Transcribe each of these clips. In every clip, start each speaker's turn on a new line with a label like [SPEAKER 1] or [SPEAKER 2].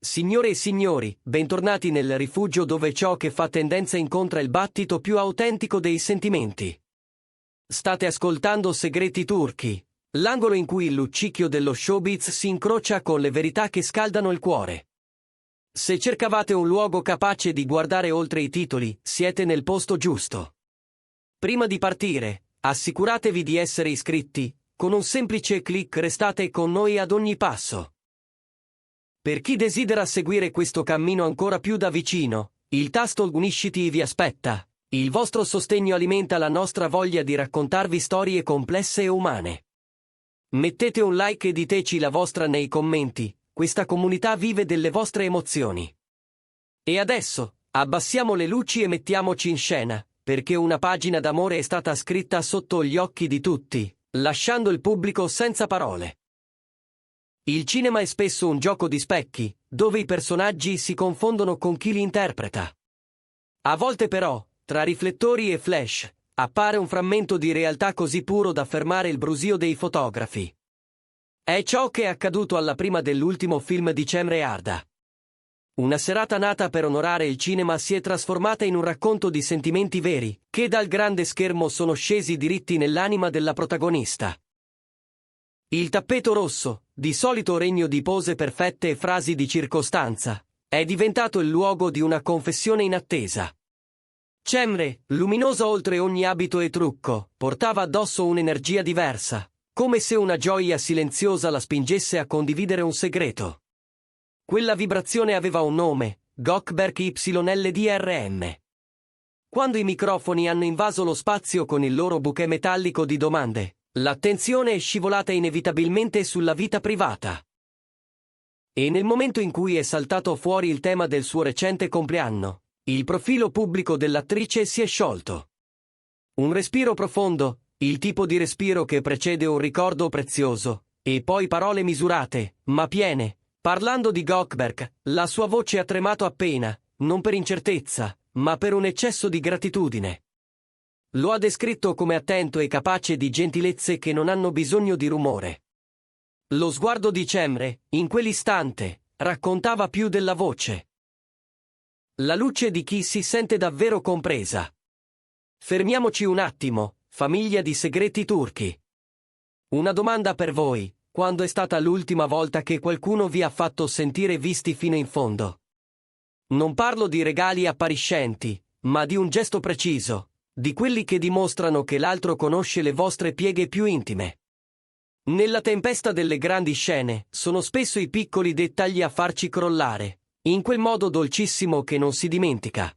[SPEAKER 1] Signore e signori, bentornati nel rifugio dove ciò che fa tendenza incontra il battito più autentico dei sentimenti. State ascoltando Segreti Turchi, l'angolo in cui il luccichio dello showbiz si incrocia con le verità che scaldano il cuore. Se cercavate un luogo capace di guardare oltre i titoli, siete nel posto giusto. Prima di partire, assicuratevi di essere iscritti, con un semplice clic restate con noi ad ogni passo. Per chi desidera seguire questo cammino ancora più da vicino, il tasto Unisciti vi aspetta. Il vostro sostegno alimenta la nostra voglia di raccontarvi storie complesse e umane. Mettete un like e diteci la vostra nei commenti, questa comunità vive delle vostre emozioni. E adesso, abbassiamo le luci e mettiamoci in scena, perché una pagina d'amore è stata scritta sotto gli occhi di tutti, lasciando il pubblico senza parole. Il cinema è spesso un gioco di specchi, dove i personaggi si confondono con chi li interpreta. A volte però, tra riflettori e flash, appare un frammento di realtà così puro da fermare il brusio dei fotografi. È ciò che è accaduto alla prima dell'ultimo film di Cemre Arda. Una serata nata per onorare il cinema si è trasformata in un racconto di sentimenti veri, che dal grande schermo sono scesi diritti nell'anima della protagonista. Il tappeto rosso, di solito regno di pose perfette e frasi di circostanza, è diventato il luogo di una confessione inattesa. Cemre, luminosa oltre ogni abito e trucco, portava addosso un'energia diversa, come se una gioia silenziosa la spingesse a condividere un segreto. Quella vibrazione aveva un nome, Gökberk YLDRM. Quando i microfoni hanno invaso lo spazio con il loro bouquet metallico di domande, l'attenzione è scivolata inevitabilmente sulla vita privata. E nel momento in cui è saltato fuori il tema del suo recente compleanno, il profilo pubblico dell'attrice si è sciolto. Un respiro profondo, il tipo di respiro che precede un ricordo prezioso, e poi parole misurate, ma piene. Parlando di Gökberk, la sua voce ha tremato appena, non per incertezza, ma per un eccesso di gratitudine. Lo ha descritto come attento e capace di gentilezze che non hanno bisogno di rumore. Lo sguardo di Cemre, in quell'istante, raccontava più della voce. La luce di chi si sente davvero compresa. Fermiamoci un attimo, famiglia di Segreti Turchi. Una domanda per voi, quando è stata l'ultima volta che qualcuno vi ha fatto sentire visti fino in fondo? Non parlo di regali appariscenti, ma di un gesto preciso, di quelli che dimostrano che l'altro conosce le vostre pieghe più intime. Nella tempesta delle grandi scene, sono spesso i piccoli dettagli a farci crollare, in quel modo dolcissimo che non si dimentica.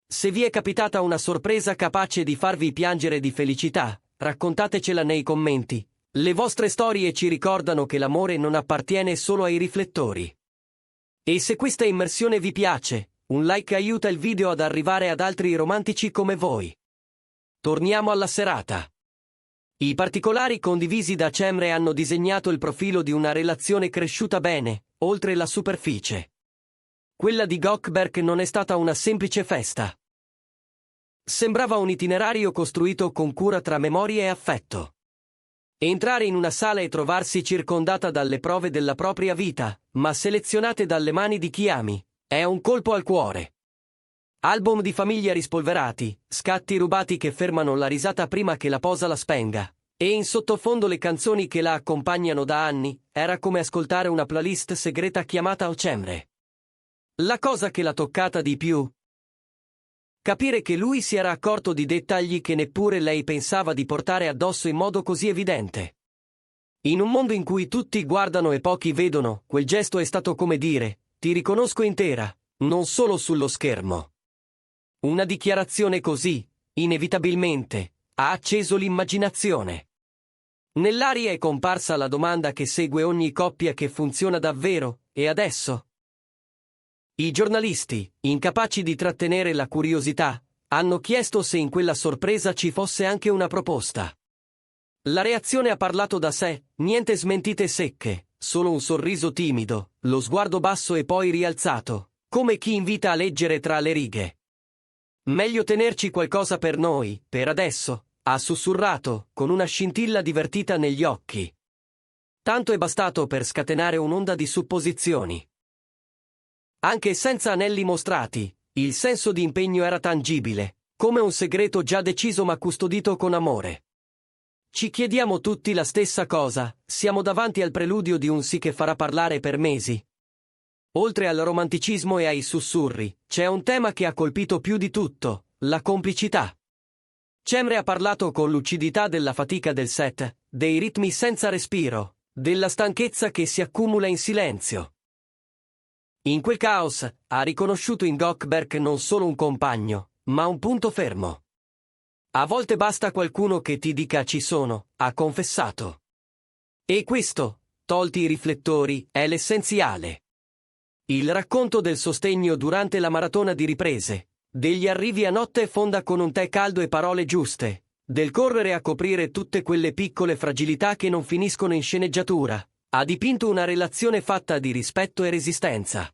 [SPEAKER 1] Se vi è capitata una sorpresa capace di farvi piangere di felicità, raccontatecela nei commenti. Le vostre storie ci ricordano che l'amore non appartiene solo ai riflettori. E se questa immersione vi piace, un like aiuta il video ad arrivare ad altri romantici come voi. Torniamo alla serata. I particolari condivisi da Cemre hanno disegnato il profilo di una relazione cresciuta bene, oltre la superficie. Quella di Gökberk non è stata una semplice festa. Sembrava un itinerario costruito con cura tra memoria e affetto. Entrare in una sala e trovarsi circondata dalle prove della propria vita, ma selezionate dalle mani di chi ami, è un colpo al cuore. Album di famiglia rispolverati, scatti rubati che fermano la risata prima che la posa la spenga, e in sottofondo le canzoni che la accompagnano da anni, era come ascoltare una playlist segreta chiamata Cemre. La cosa che l'ha toccata di più? Capire che lui si era accorto di dettagli che neppure lei pensava di portare addosso in modo così evidente. In un mondo in cui tutti guardano e pochi vedono, quel gesto è stato come dire, ti riconosco intera, non solo sullo schermo. Una dichiarazione così, inevitabilmente, ha acceso l'immaginazione. Nell'aria è comparsa la domanda che segue ogni coppia che funziona davvero, e adesso? I giornalisti, incapaci di trattenere la curiosità, hanno chiesto se in quella sorpresa ci fosse anche una proposta. La reazione ha parlato da sé, niente smentite secche, solo un sorriso timido, lo sguardo basso e poi rialzato, come chi invita a leggere tra le righe. Meglio tenerci qualcosa per noi, per adesso, ha sussurrato, con una scintilla divertita negli occhi. Tanto è bastato per scatenare un'onda di supposizioni. Anche senza anelli mostrati, il senso di impegno era tangibile, come un segreto già deciso ma custodito con amore. Ci chiediamo tutti la stessa cosa, siamo davanti al preludio di un sì che farà parlare per mesi. Oltre al romanticismo e ai sussurri, c'è un tema che ha colpito più di tutto, la complicità. Cemre ha parlato con lucidità della fatica del set, dei ritmi senza respiro, della stanchezza che si accumula in silenzio. In quel caos, ha riconosciuto in Gökberk non solo un compagno, ma un punto fermo. A volte basta qualcuno che ti dica ci sono, ha confessato. E questo, tolti i riflettori, è l'essenziale. Il racconto del sostegno durante la maratona di riprese, degli arrivi a notte fonda con un tè caldo e parole giuste, del correre a coprire tutte quelle piccole fragilità che non finiscono in sceneggiatura, ha dipinto una relazione fatta di rispetto e resistenza.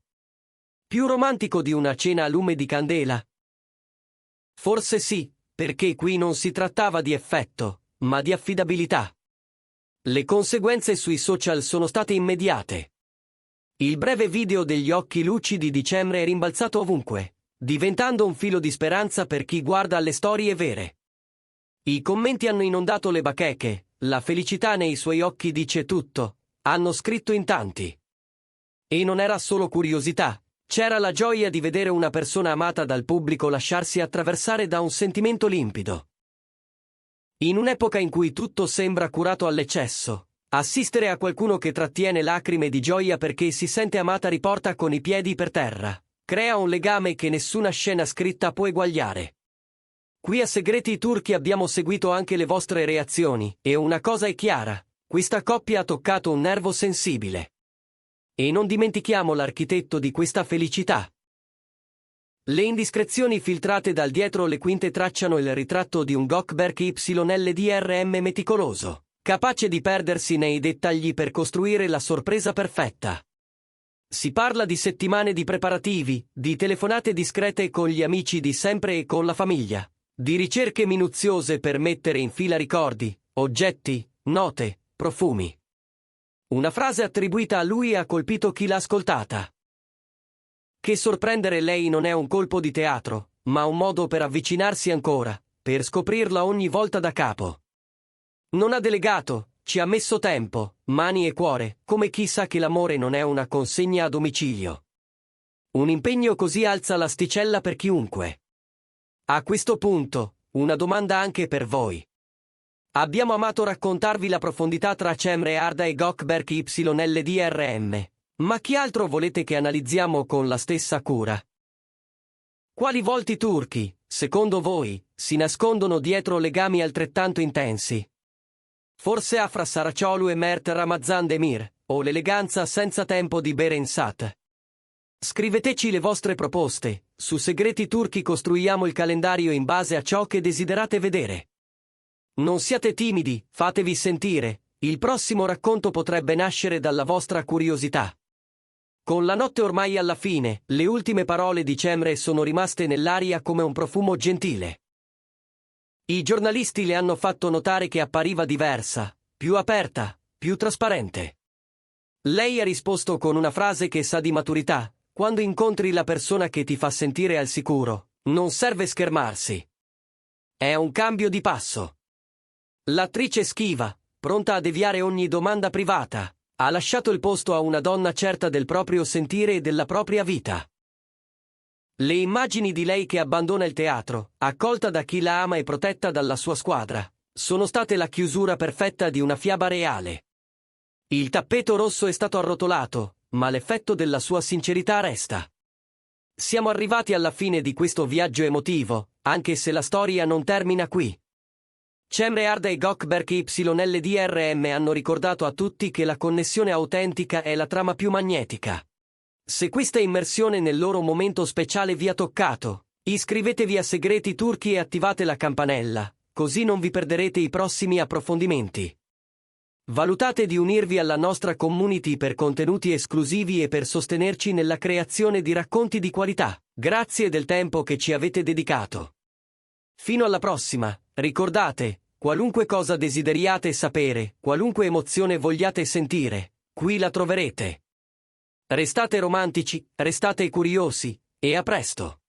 [SPEAKER 1] Più romantico di una cena a lume di candela? Forse sì, perché qui non si trattava di effetto, ma di affidabilità. Le conseguenze sui social sono state immediate. Il breve video degli occhi lucidi di Cemre è rimbalzato ovunque, diventando un filo di speranza per chi guarda alle storie vere. I commenti hanno inondato le bacheche, la felicità nei suoi occhi dice tutto, hanno scritto in tanti. E non era solo curiosità, c'era la gioia di vedere una persona amata dal pubblico lasciarsi attraversare da un sentimento limpido. In un'epoca in cui tutto sembra curato all'eccesso, assistere a qualcuno che trattiene lacrime di gioia perché si sente amata riporta con i piedi per terra, crea un legame che nessuna scena scritta può eguagliare. Qui a Segreti Turchi abbiamo seguito anche le vostre reazioni, e una cosa è chiara, questa coppia ha toccato un nervo sensibile. E non dimentichiamo l'architetto di questa felicità. Le indiscrezioni filtrate dal dietro le quinte tracciano il ritratto di un Gökberk YLDRM meticoloso, capace di perdersi nei dettagli per costruire la sorpresa perfetta. Si parla di settimane di preparativi, di telefonate discrete con gli amici di sempre e con la famiglia, di ricerche minuziose per mettere in fila ricordi, oggetti, note, profumi. Una frase attribuita a lui ha colpito chi l'ha ascoltata. Che sorprendere lei non è un colpo di teatro, ma un modo per avvicinarsi ancora, per scoprirla ogni volta da capo. Non ha delegato, ci ha messo tempo, mani e cuore, come chi sa che l'amore non è una consegna a domicilio. Un impegno così alza l'asticella per chiunque. A questo punto, una domanda anche per voi. Abbiamo amato raccontarvi la profondità tra Cemre Arda e Gökberk YLDRM, ma chi altro volete che analizziamo con la stessa cura? Quali volti turchi, secondo voi, si nascondono dietro legami altrettanto intensi? Forse Afra Saraciolu e Mert Ramazan Demir, o l'eleganza senza tempo di Berencat? Scriveteci le vostre proposte, su Segreti Turchi costruiamo il calendario in base a ciò che desiderate vedere. Non siate timidi, fatevi sentire, il prossimo racconto potrebbe nascere dalla vostra curiosità. Con la notte ormai alla fine, le ultime parole di Cemre sono rimaste nell'aria come un profumo gentile. I giornalisti le hanno fatto notare che appariva diversa, più aperta, più trasparente. Lei ha risposto con una frase che sa di maturità: quando incontri la persona che ti fa sentire al sicuro, non serve schermarsi. È un cambio di passo. L'attrice schiva, pronta a deviare ogni domanda privata, ha lasciato il posto a una donna certa del proprio sentire e della propria vita. Le immagini di lei che abbandona il teatro, accolta da chi la ama e protetta dalla sua squadra, sono state la chiusura perfetta di una fiaba reale. Il tappeto rosso è stato arrotolato, ma l'effetto della sua sincerità resta. Siamo arrivati alla fine di questo viaggio emotivo, anche se la storia non termina qui. Cemre Arda e Gökberk YLDRM hanno ricordato a tutti che la connessione autentica è la trama più magnetica. Se questa immersione nel loro momento speciale vi ha toccato, iscrivetevi a Segreti Turchi e attivate la campanella, così non vi perderete i prossimi approfondimenti. Valutate di unirvi alla nostra community per contenuti esclusivi e per sostenerci nella creazione di racconti di qualità. Grazie del tempo che ci avete dedicato. Fino alla prossima, ricordate, qualunque cosa desideriate sapere, qualunque emozione vogliate sentire, qui la troverete. Restate romantici, restate curiosi, e a presto!